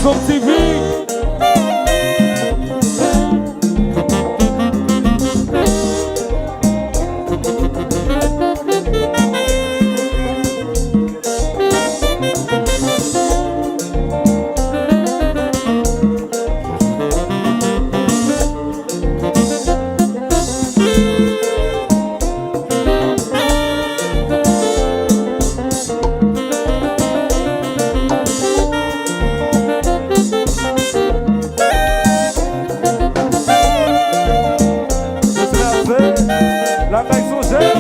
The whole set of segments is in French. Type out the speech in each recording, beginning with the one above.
Son TV. La taille songère.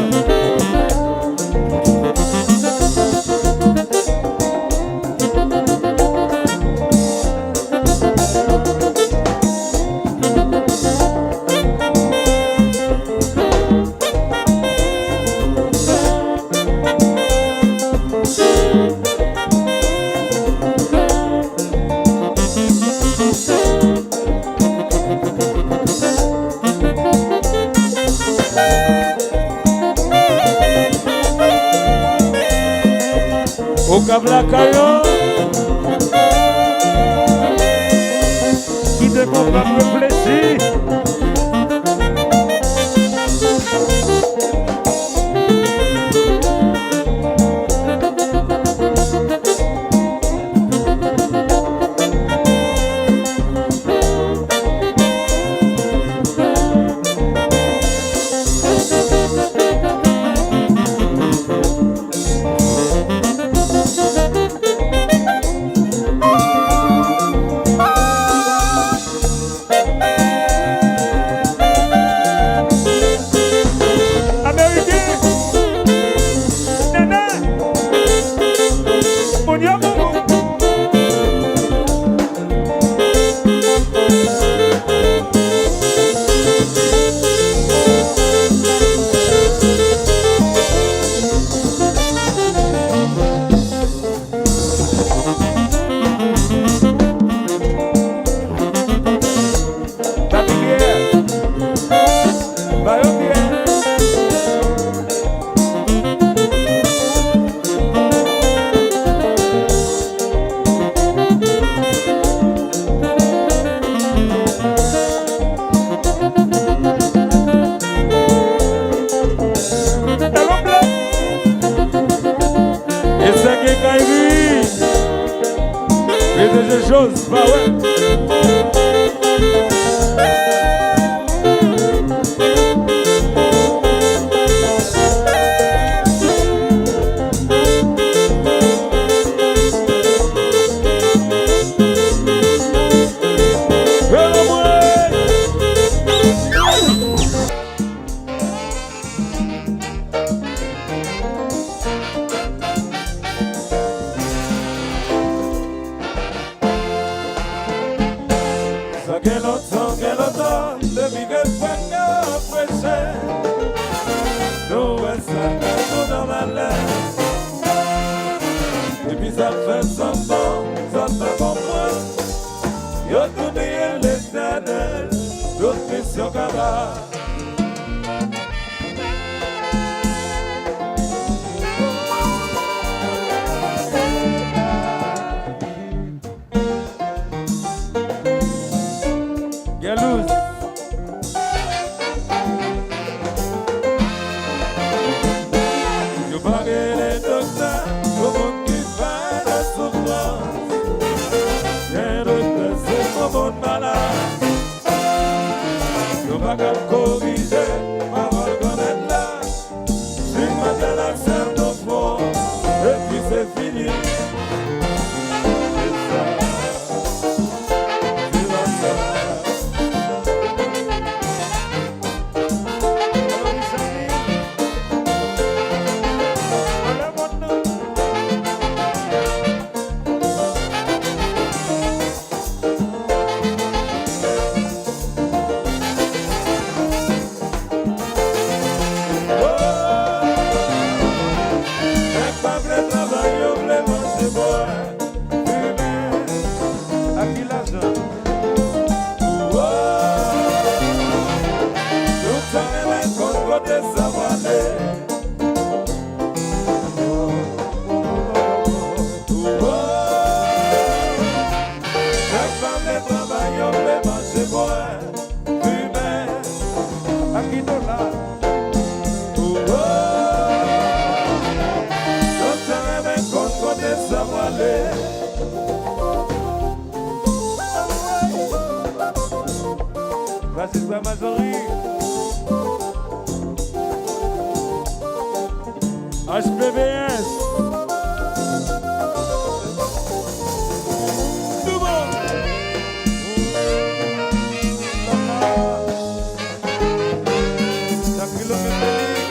Au Cablacayo, Qui te comprend réfléchir. et des choses, bah ouais. Que lo ton de Miguel Fuego ofrece no es una mala et puis ça fait semblant ça fait pour moi yo tourné l'éternel d'autres missions qu'à Galouz. Yo pagué les docteurs pour mon qui va la souffrance. J'ai d'autres c'est pour mon malade. Yo pagué corriger ma reconnaître là. Si moi de la serre de fond et puis c'est fini. Boy. Magistrat Majorie. HPVS. Tout le monde. Sacré l'homme est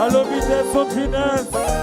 Allo vitesse haute finesse.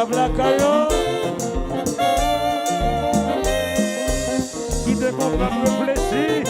Tabla Caillon. Qui te comprend réfléchir.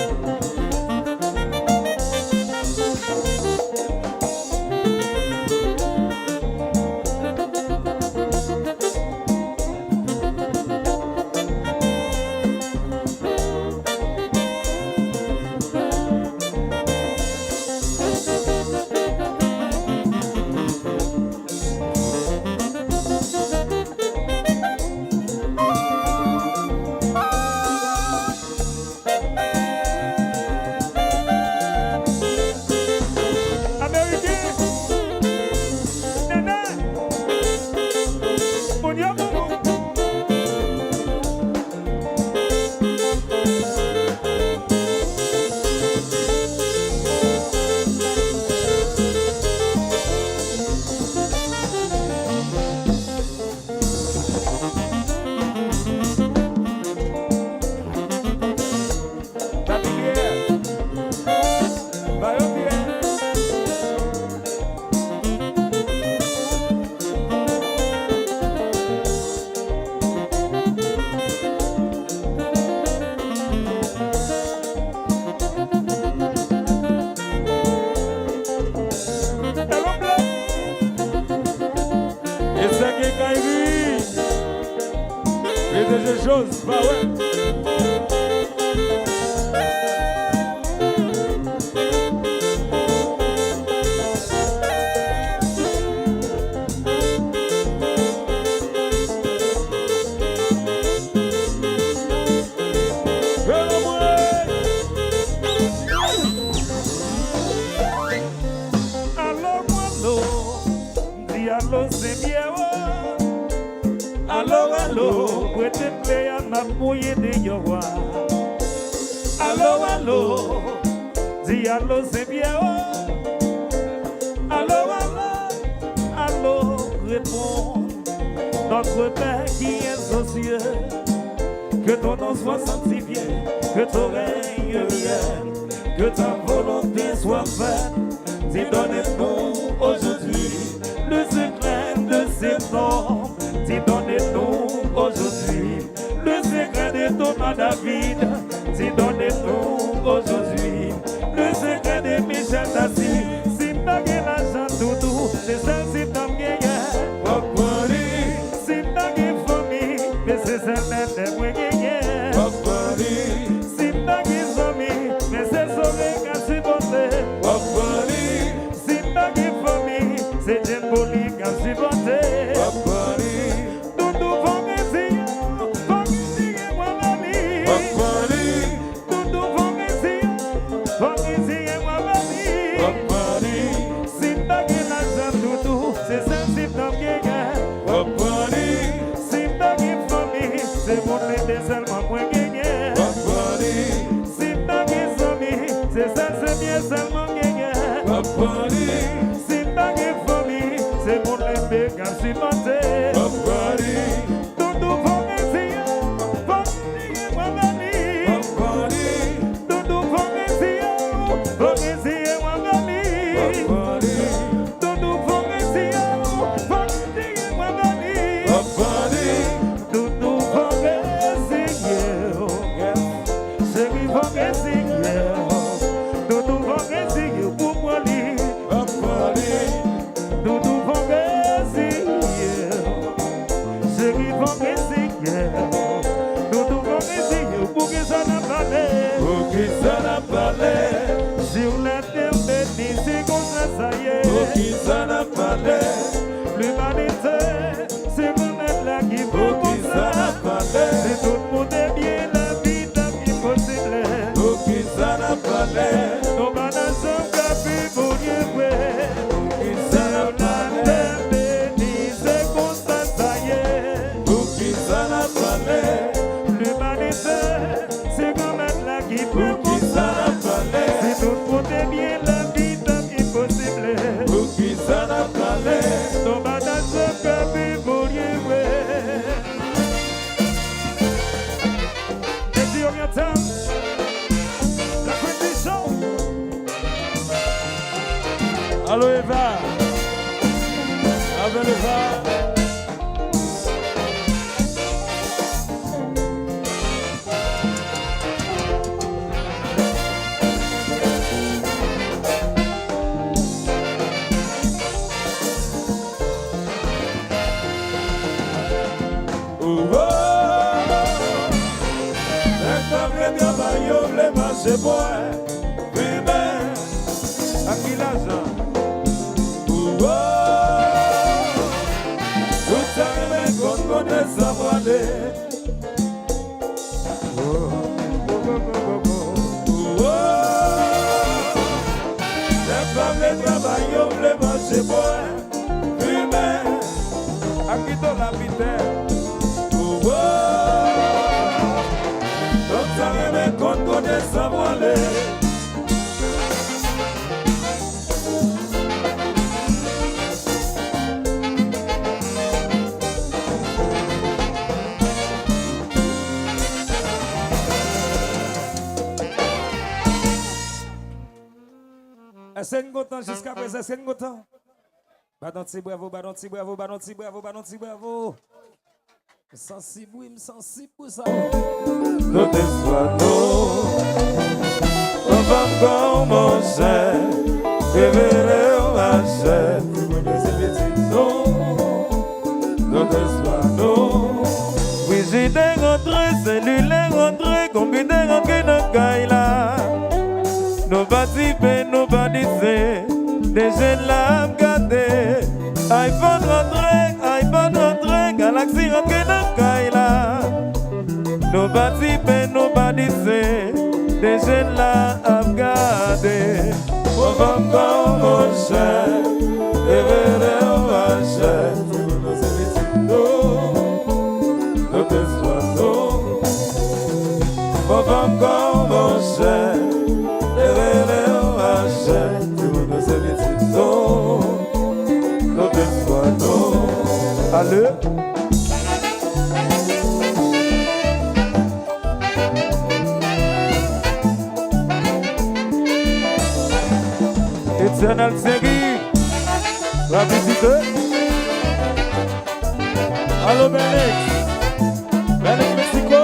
Chose, bah ouais. Allo, dis allo, c'est bien. Allo, réponds. Notre Père qui es aux cieux, que ton nom soit sanctifié, que ton règne vienne, que ta volonté soit faite. Dis donnez-nous aujourd'hui le secret de ces noms. Dis donnez-nous aujourd'hui le secret de Thomas David. Si donnez-nous aujourd'hui le secret de Michel Tassi. Si t'as gagné l'argent tout, c'est ça si t'as gagné. Si t'as gagné famille, mais c'est ça même moi gagné. Si t'as gagné famille, mais c'est ça qui a supporté. Si t'as gagné famille, c'est Jen Boli qui a supporté. L'humanité, c'est vous-même là qui vous c'est tout le monde est bien, la vie est impossible. Nos managers qui pu vous dire, c'est la terre bénie, c'est comme ça y est. L'humanité, c'est vous-même là qui peut vous c'est tout le monde est bien, la vie est impossible. Nos managers qui pu vous dire, la condition. Allô Eva. Avec Eva. marché pour fumer. À qui l'argent? Oh, tout ça remet qu'on connaît sa voilée. Les travail, on les marché pour fumer. À qui t'en l'habitaire? Oh, donc ça remet qu'on connaît sa voilée. Est-ce que content jusqu'à présent? Est-ce que content? Badonti, bravo, badonti, bravo, badonti, bravo, badonti, bravo. Sensible, sensible pour ça. Nous te soignons, on va encore manger, révéler au marché. Nous te soignons. Visiter, rentrer, cellulaire, rentrer, combiner, rentrer dans Kaila. Nous participer, nous participer, des jeunes là gâtés. iPhone rentré, Galaxy rentré dans Kaila. Nous participer, nous participer, des jeunes là gâtés. On va encore manger, révéler au marché. Nous te soignons. On va encore manger. Allez. Eternal Segui va visiter. Allô Belix. Belix Mexico.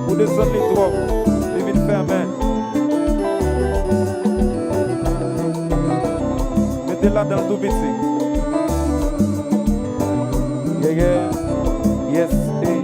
Pour descendre les drogues, les villes fermées. Mettez-la dans tout petit. Yeah, yeah. Yes, hey.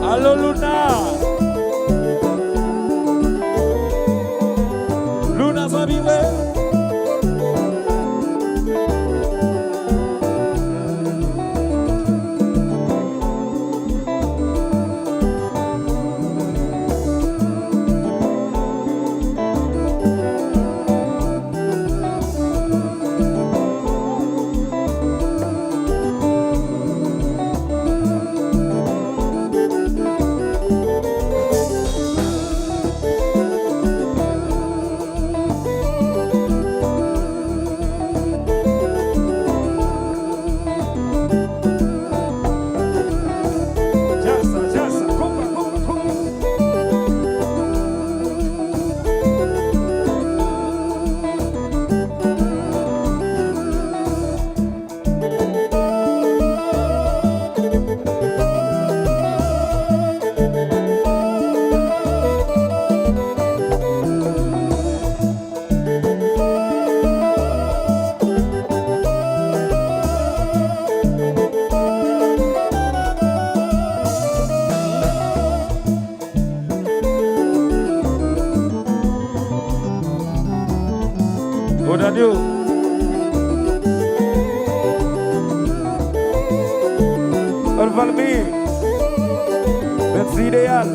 Allô Luna. Luna Zabiwe. Oh, Daniel. Valmy, merci idéal.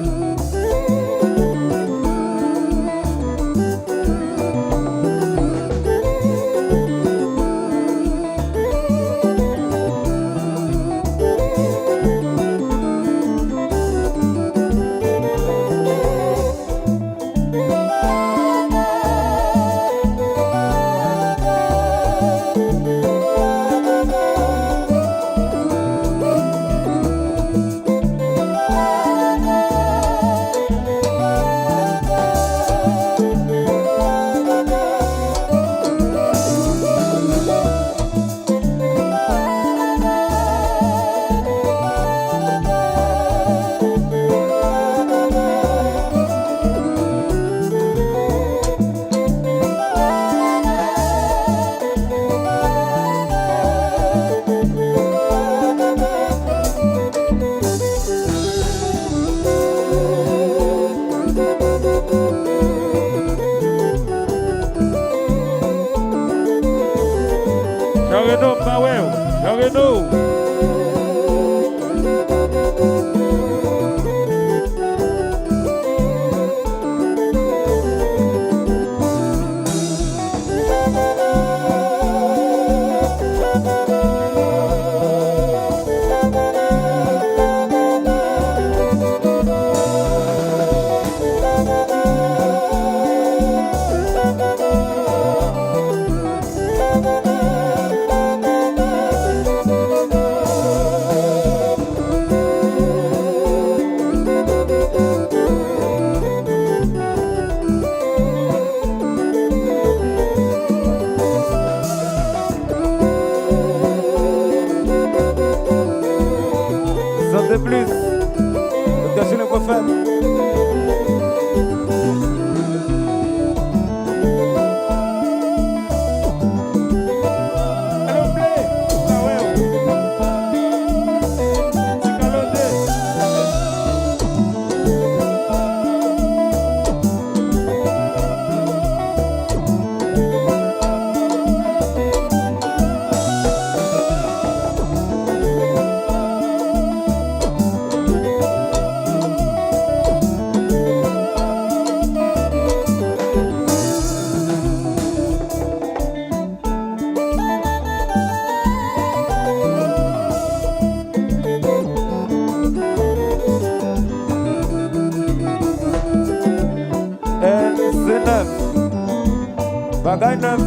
Bagay neuf.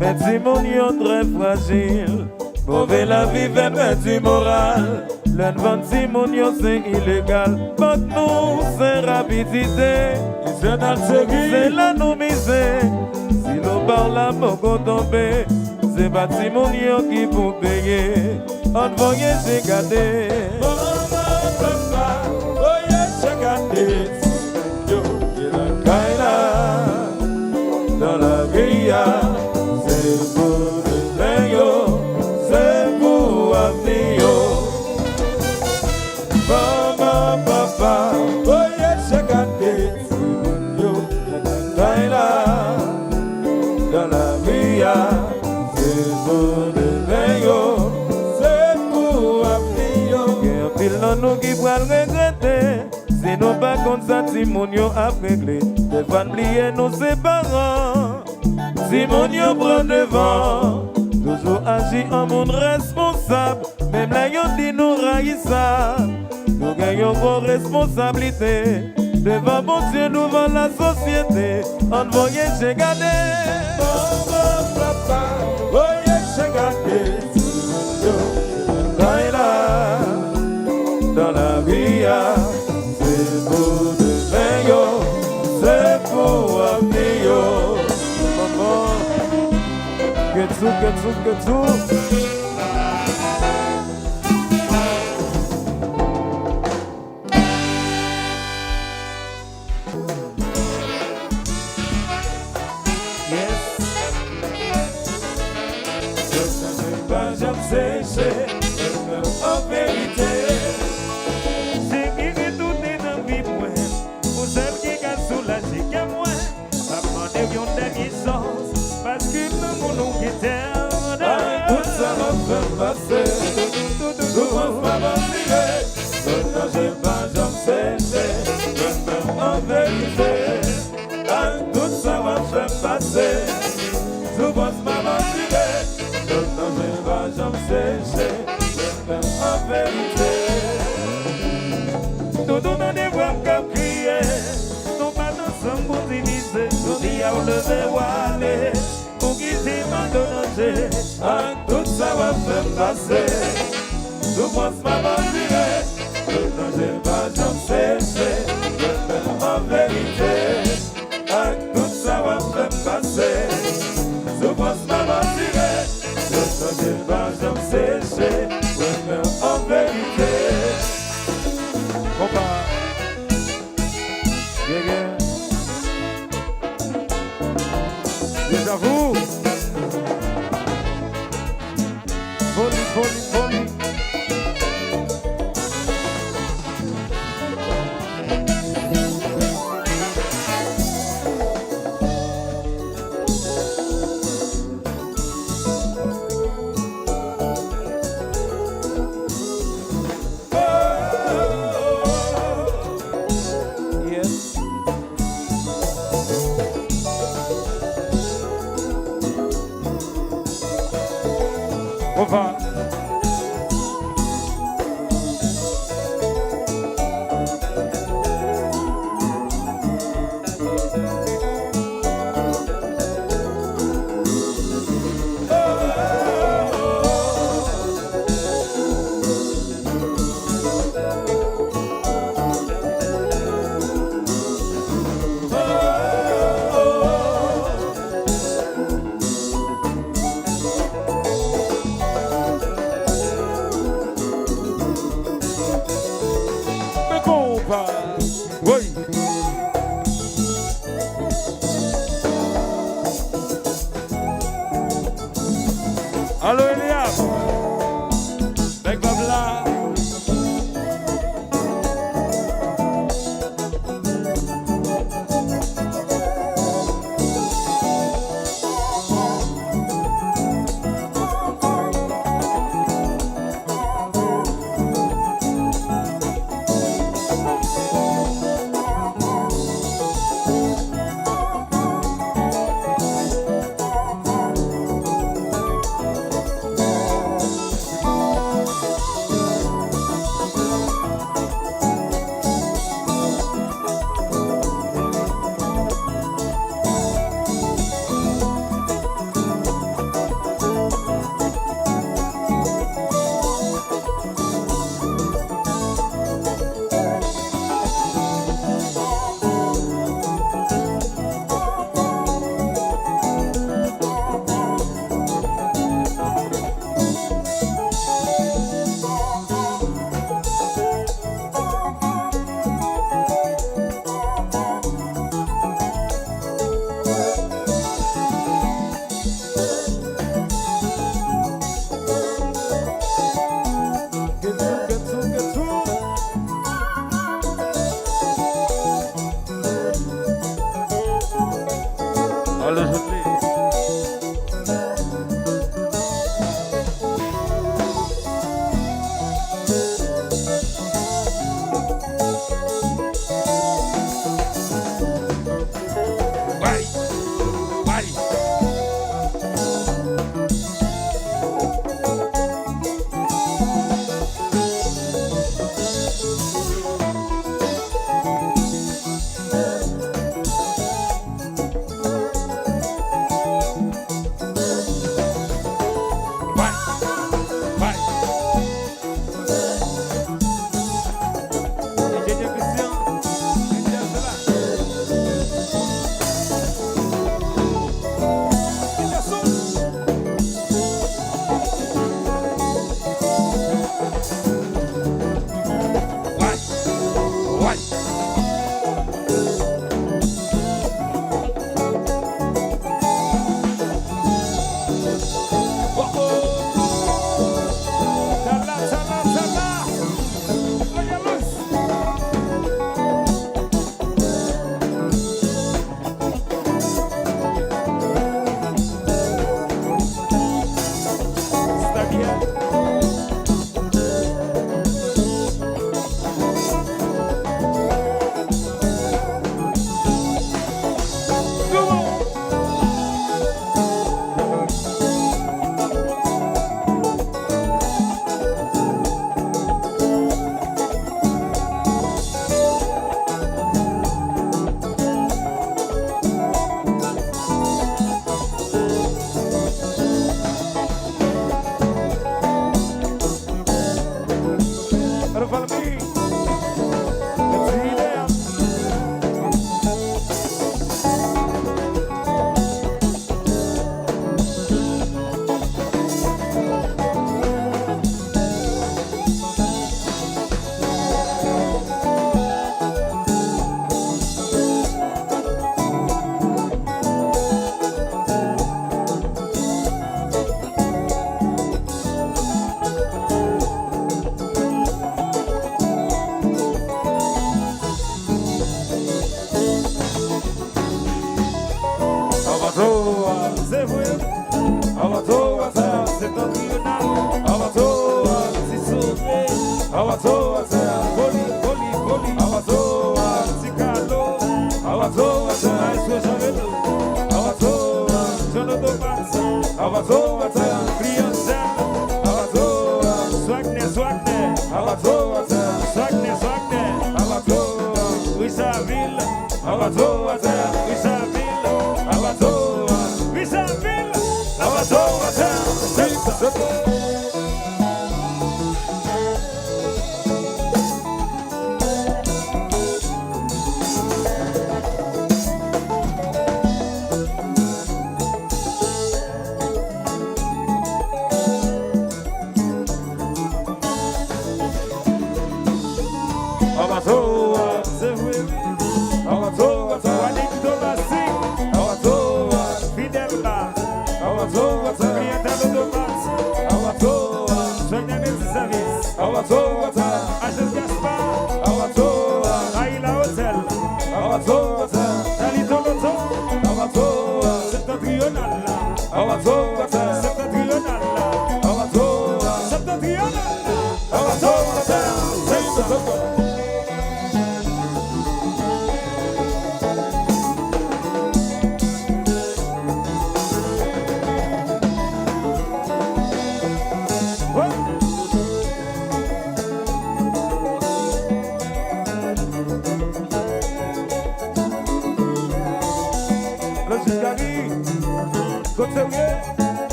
Petit mon yon très fragile, mauvais la vie fait du moral. L'un petit mon yon c'est illégal, pas nous c'est rapidité, c'est la nous misère. Si l'on parle à beaucoup tomber, c'est petit mon yon qui vous payer. On voyait j'ai gardé. Dans la vie, c'est pour le meilleur, c'est pour l'avenir. Maman, papa, voyez chaque année, dans la vie, c'est pour le meilleur, c'est pour l'avenir. Et pile dans nous qui vont regretter. Si nous pas comme ça, si mon yo a réglé, devant oublier nos séparants. Si mon yo prend devant, toujours agit en monde responsable. Même là yon dit nous raïssa, nous gagnons vos responsabilités. Devant mon Dieu, devant la société, on voyait j'ai gardé. Papa, voyez j'ai gardé. Dans la vie, c'est pour demain, c'est pour avenir. Maman, que tout. En vérité, j'ai guéri tout dans la vie, pour celle qui a soulagé que moi, à demander une dernière chance, parce que nous nous quittons. Tout ça m'a fait passer, tout m'a fait maintenant j'ai pas jamais séché, je me en vérité, tout ça m'a fait passer, tout m'a fait maintenant j'ai pas jamais séché. En vérité, tout le monde est voir qu'à crier. Nous pas ensemble pour diviser. Nous n'y a levé ou aller. Pour quitter ma danger. Tout ça va faire passer. Tout moi ça va tirer. Le danger va jamais sécher. En vérité, tout ça va faire passer. Tout moi ça va tirer. Le danger va jamais sécher. En vérité, combat, déjà vous, folie. Over. Oui. Allô Elias. Big Bob là.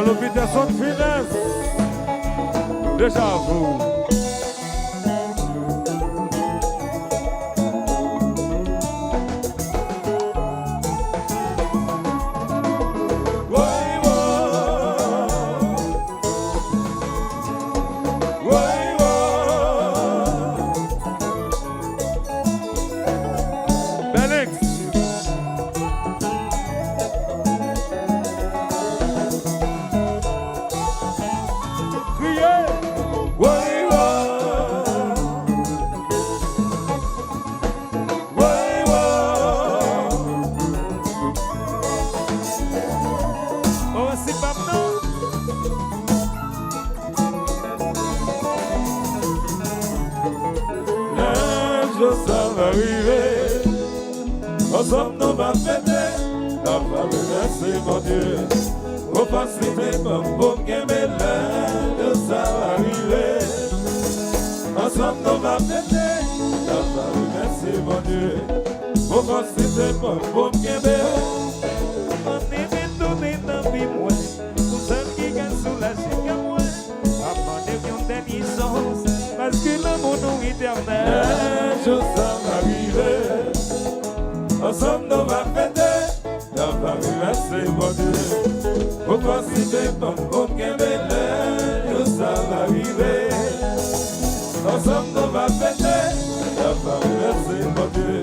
L'obligation de finesse, déjà vous. Ensemble nous va fêter, la famille merci mon Dieu. Au facilité comme pour qu'aimer l'aide, ça va arriver. Ensemble nous va fêter, la famille merci mon Dieu. Au facilité comme pour qu'aimer. On est donné dans vie moi, pour ceux qui gagnent sous la chic à moi. Avant de une dernière chance, parce que l'amour nous éternel. Un jour ça va arriver. Ensemble nous va fêter, la famille merci mon Dieu. Au facilité comme pour qu'aimer l'aide, ça va arriver. Ensemble nous va fêter, la famille merci mon Dieu.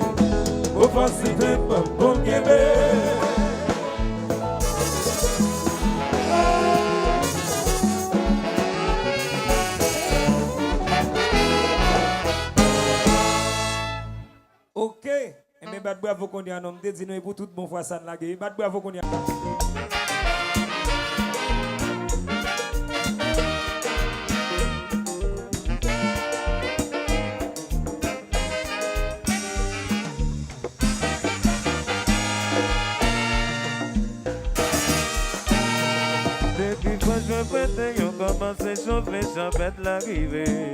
Au facilité comme pour qu'aimer. Ok, mais bat bravo qu'on y a un homme dit nous pour tout bon fois ça la gueule. Bat bravo qu'on y a. Depuis quand je prête, on commence à chauffer, j'empête l'arrivée.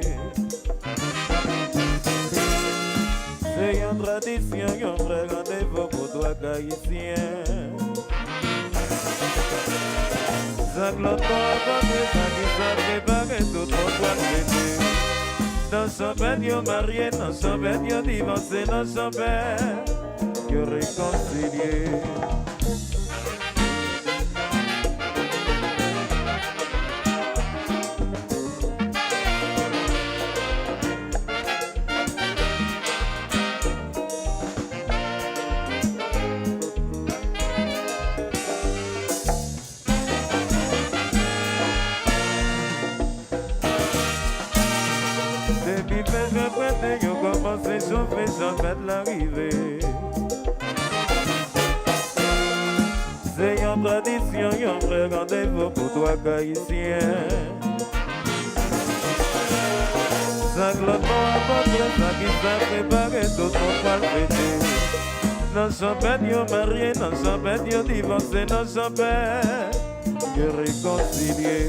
C'est une tradition, un vrai rendez-vous pour toi, haïtien. Ça glotte pas ça qui s'en prépare tout mon poil l'été. Dans son bed yo marié, dans son bed yo divorcé, dans son bed yo réconcilié. Yo commence à chauffer sans mettre l'arrivée. C'est une tradition, un vrai rendez-vous pour toi, Haïtien. Ça glotte pas à peu près, ça qui s'est préparé, tout le monde va le fêter. Dans son bed, yo marié, dans son bed, yo divorcé, dans son bed, yo réconcilié.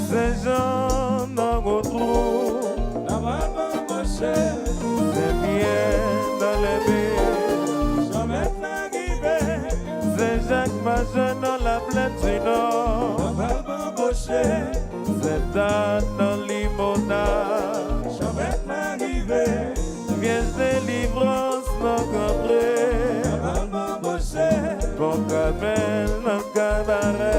Ces gens n'en retrouvent la maman c'est bien dans les billes. Jamais n'arrivé. C'est Jacques Majeur dans la plaine du Nord. La maman c'est Dan dans Limonade. Jamais n'arrivé. Viens délivrance non compris. La maman bon Camel dans le cabaret.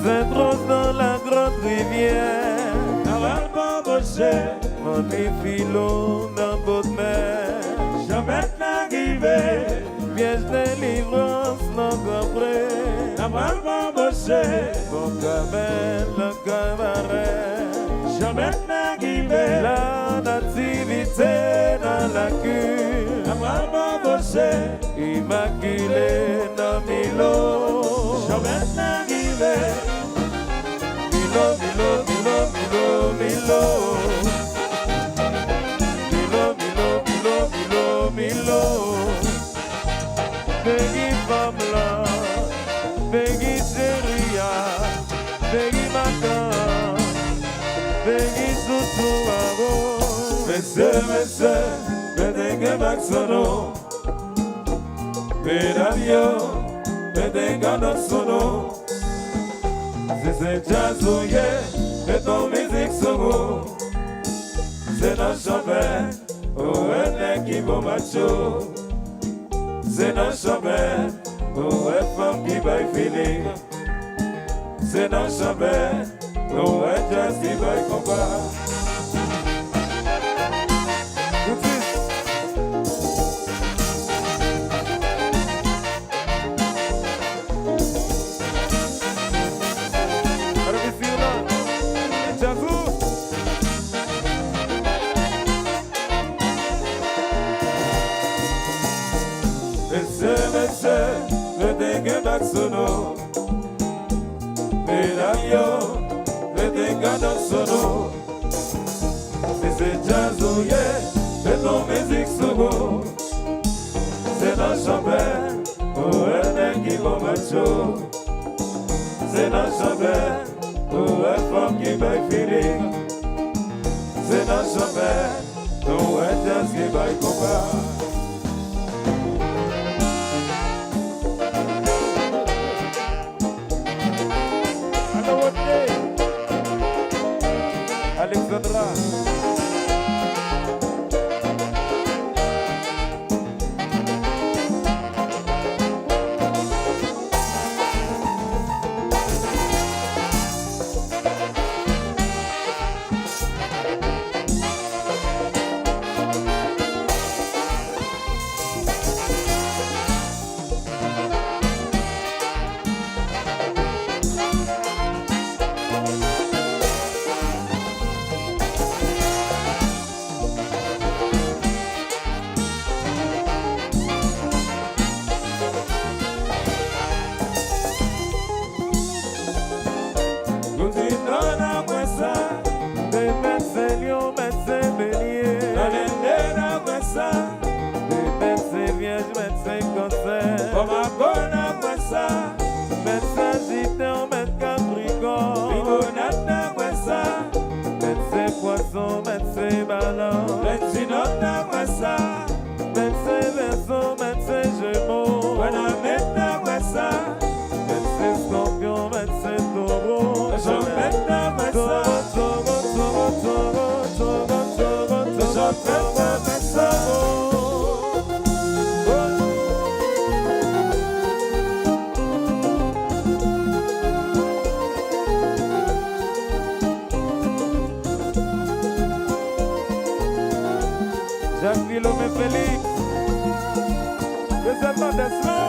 C'est trop dans la grande rivière. Mon philo dans votre mer. Jamais n'arrivé. Pièce de délivrance non compris. Mon cabelle le cabaret. Jamais n'arrivé. La nativité dans la cure. Immaculé dans Milo. Jamais n'arrivé. Milo, Milo, Milo, Milo, Milo. Milo, Milo, Milo, Milo, Milo. Peggy Pamela, Peggy Seria, Peggy Macan, Peggy Susuavo. Messe, Pedenge Maxono, Pedavio, Pedenge Nosono. Si c'est jazzouillé, et ton musique solo. C'est dans chemin, où est l'équipe au macho. C'est dans chemin, où est femme qui va filer. C'est dans chemin, où est jazz qui va combat. Sono, Pedavio, Pedenge Sono. Si c'est jazzouillé, et ton musique solo. C'est dans chemin, où est l'équipe au macho. C'est dans chemin, où est femme qui va filer. C'est dans chemin, où est jazz qui va combat. Alexandra Sinona Wessa, médecin verso, médecin Gémeaux, Wanameta Wessa, médecin Scorpion, médecin Taureau, Jean-Meta Wessa, Jean-Meta Wessa. Jacques Villaume et Félix, deuxièmement Deslo.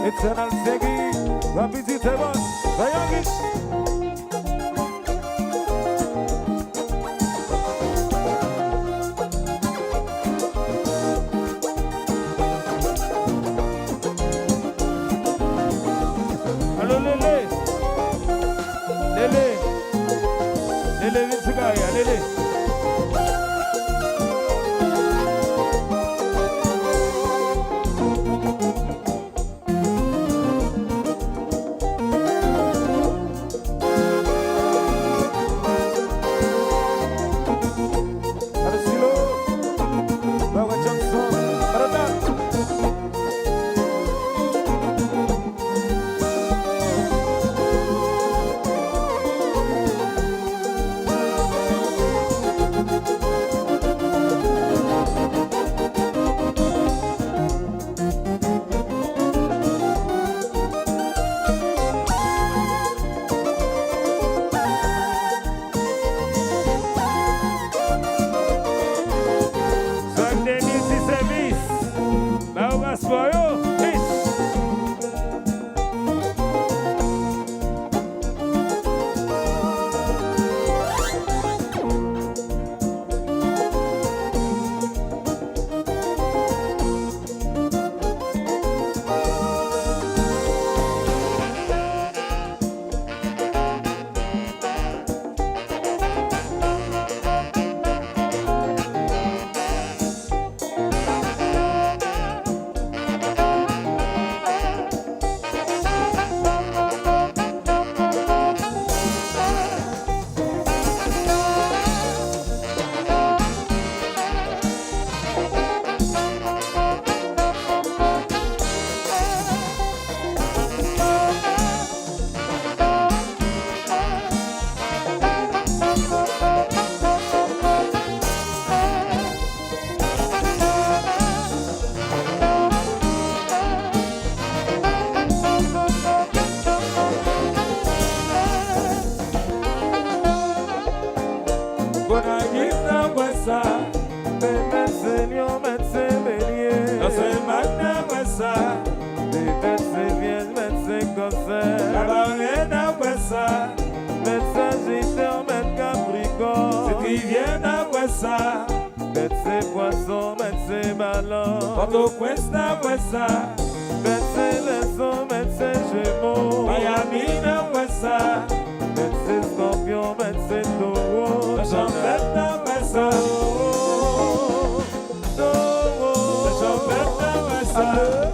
Eternal Segui, va visiter bon, Vayangis. Allo Lele, Vitsugaya, Lele. Médecin poisson, médecin ballon. Quando questa questa, Médecin leçon, médecin Gémeaux. Miami na questa, Médecin Scorpion, médecin Taureau. Jean-Baptiste questa, Jean-Baptiste questa.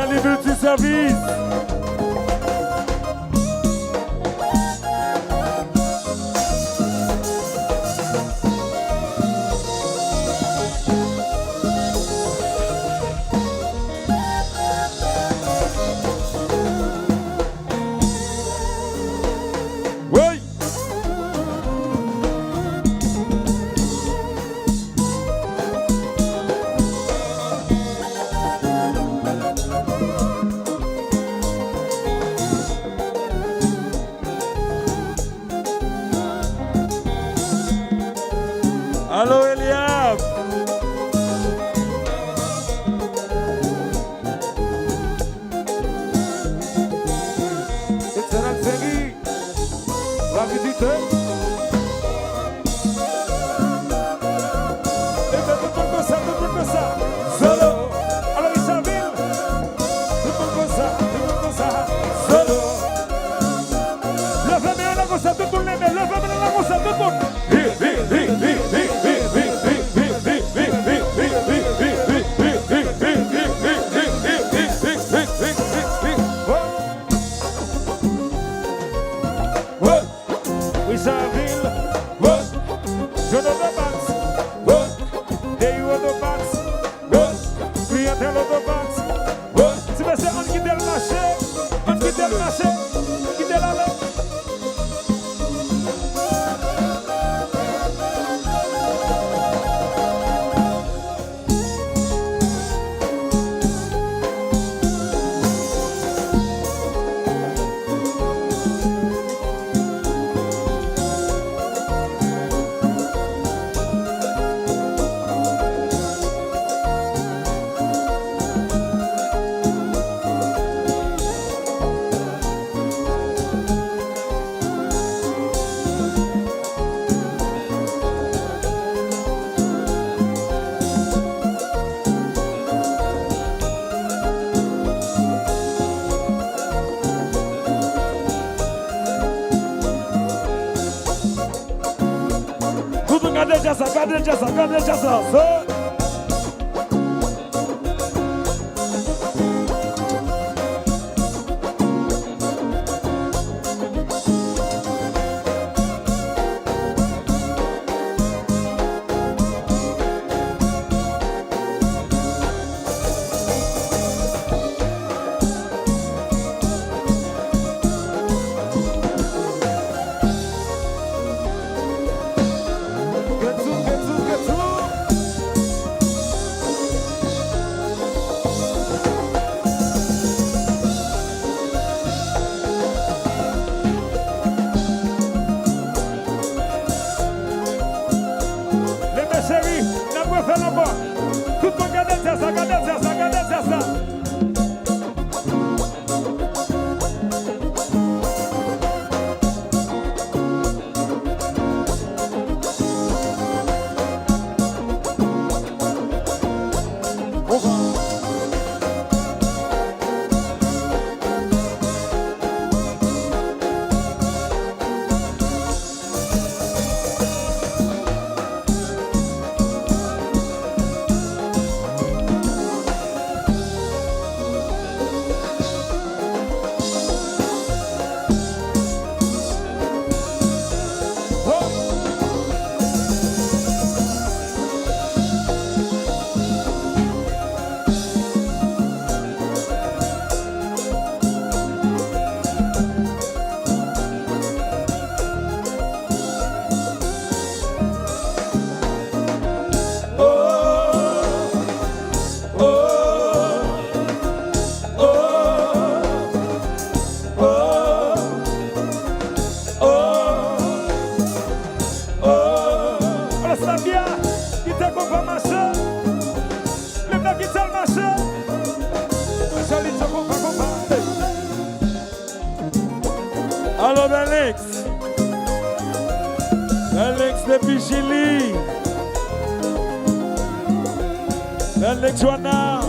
dans les petits services. Oui. Allô Eliab. Excellent Fegui. La visite. Et bien tout le monde comme ça. Solo. Alors Isabelle. Tout le monde comme ça. Solo. Levez bien la gosse, tout le monde. Levez bien la gosse, tout le monde. Cadê essa? Alors Alex depuis Chili, Alex Wana.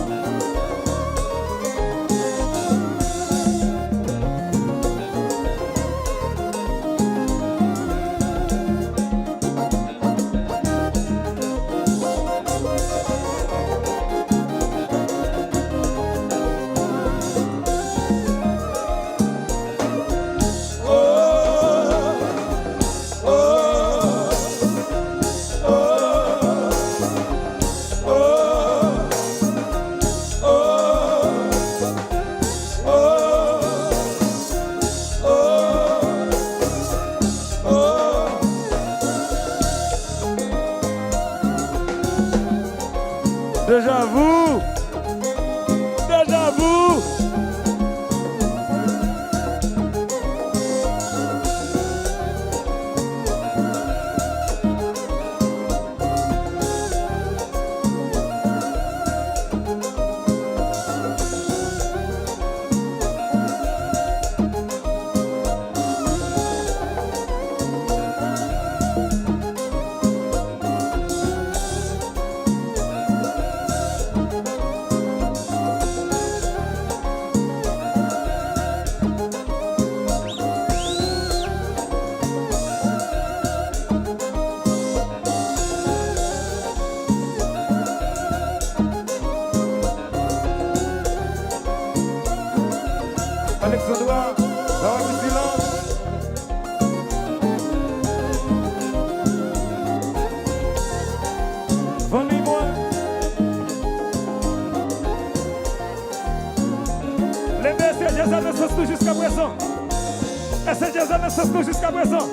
Est-ce que Jésus laisse nous jusqu'à présent?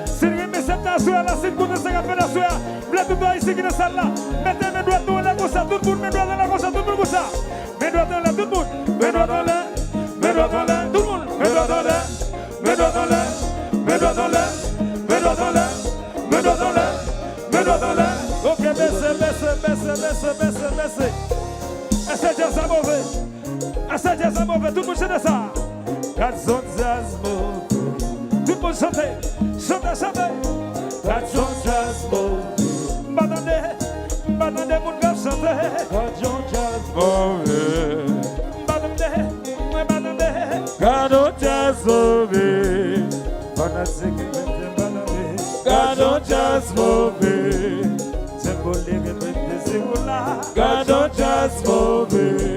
Si vous aimez cette nation, là, si vous connaissez la nation, vous êtes tout ici qui est salle là. Mettez mes doigts dans la gosse, tout le monde, mes doigts dans la gosse, tout le monde, ça. Mes doigts dans la, tout le monde. Mes doigts dans la, mes doigts dans la, tout le monde. Mes doigts dans la, mes doigts dans la, mes doigts dans la, mes doigts dans la, mes doigts dans la, mes doigts dans la. Ok, baissez. Est-ce que Jésus est mauvais? Est-ce que Jésus est mauvais? Tout le monde chante ça. Quand son jazz mauvais. Tout le monde chante. Chante. Quand son jazz mauvais. M'attendez, mon gars chante. Quand son jazz mauvais. M'attendez. Quand son jazz mauvais. Quand son jazz mauvais. God don't just move it.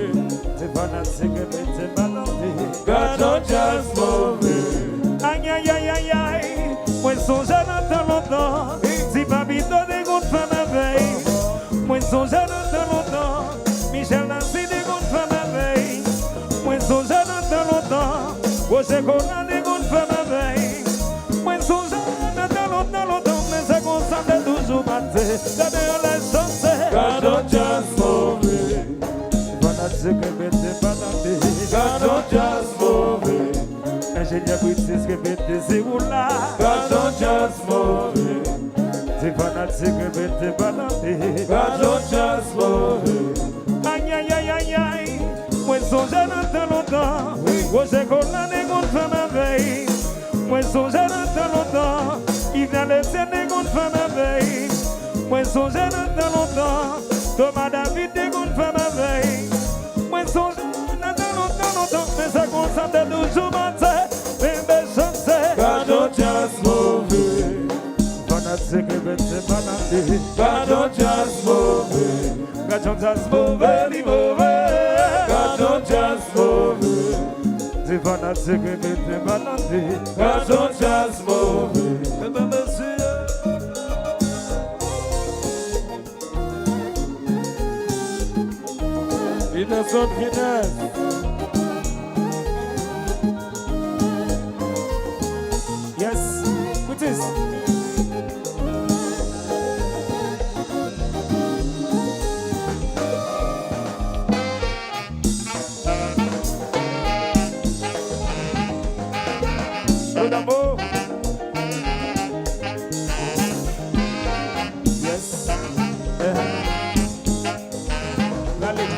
God don't just move it. Aïe. Moi songe dans longtemps. Si Babito de gouttes femme à veille. Moi songe dans longtemps. Michel Nancy de gouttes femme à veille. Moi songe dans longtemps. Roger Conan de gouttes femme à veille. Moi songe dans longtemps. Mais ça consomme toujours matin. La meilleure la chance. God don't just move it. God don't just move it. Ingénieur British que bête c'est oula. God don't just move it. C'est fanatique que bête balade. God don't just move it. Aïe. Moi songe dans longtemps. Roger Conan est contre femme à veille. Moi songe dans longtemps. Il vient laisser des contre femme à veille. Moi songe dans longtemps. Thomas David des contre femme à veille. Moi songe dans longtemps. Mais ça concentre toujours matin. Mais belle chance. God don't just move it. Fanatique que bête balade. God don't just move it. God don't just move it. God don't just move it. C'est fanatique que bête balade. God don't just move it. Innocent finesse. Yes, put this. Good amour. Yes. Allez.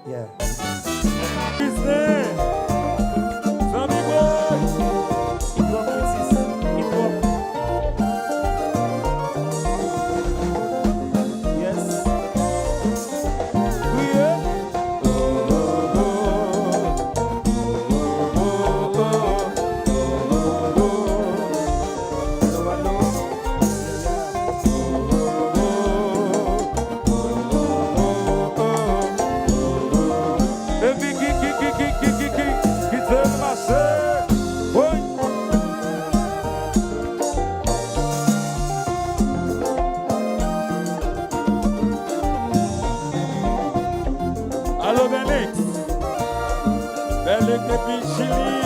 Yeah. Is there? Zombie boy. Hip hop, hip hop. Yes. Yeah. Allô Belix. Belix depuis Chili.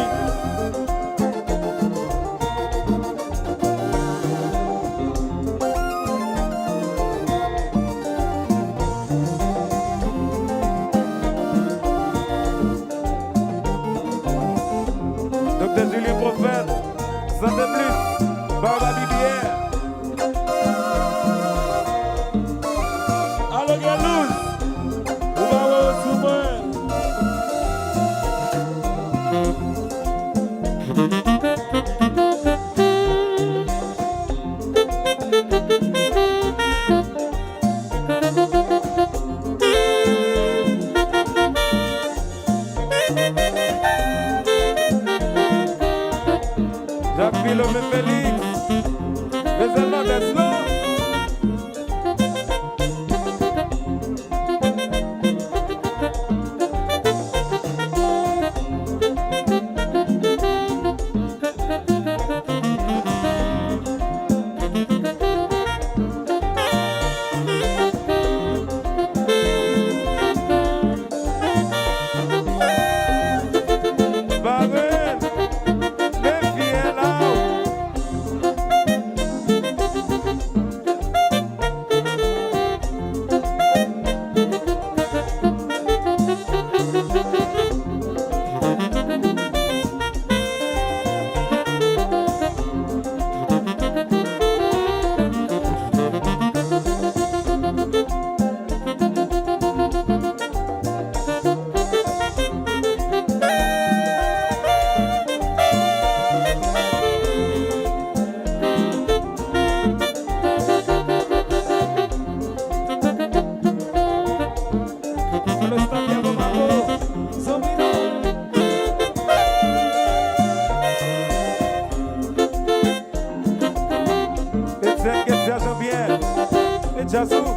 Jazou.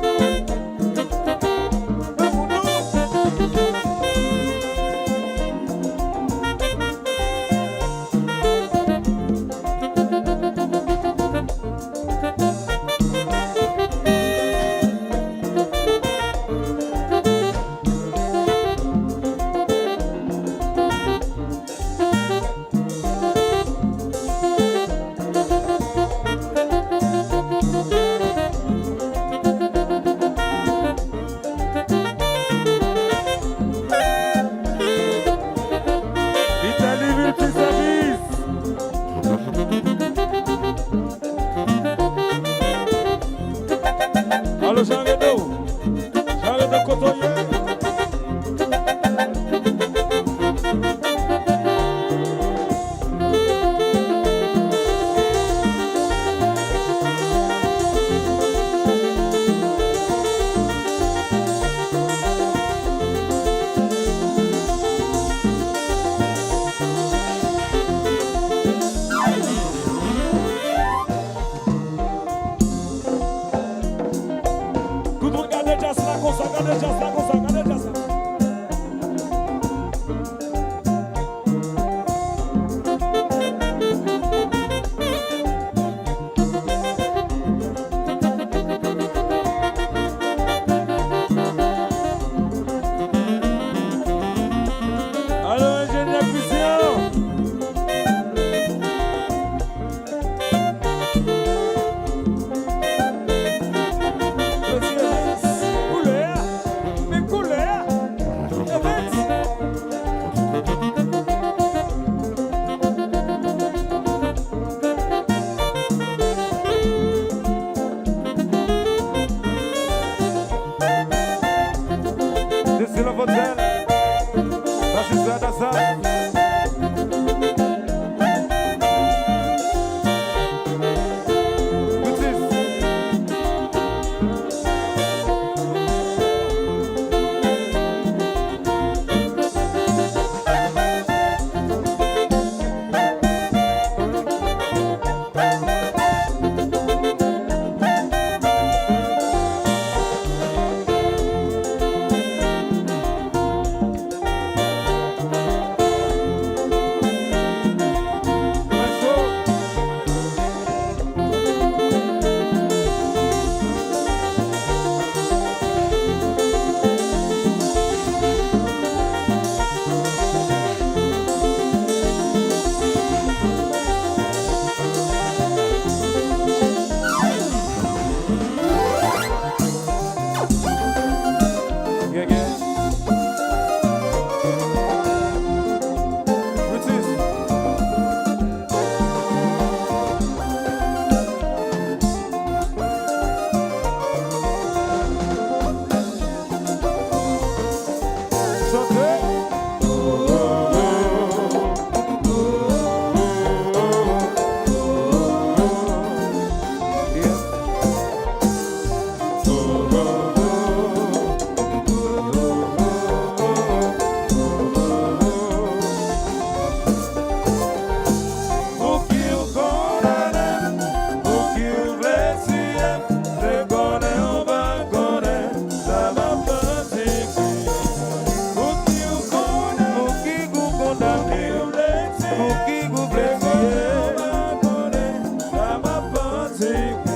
Take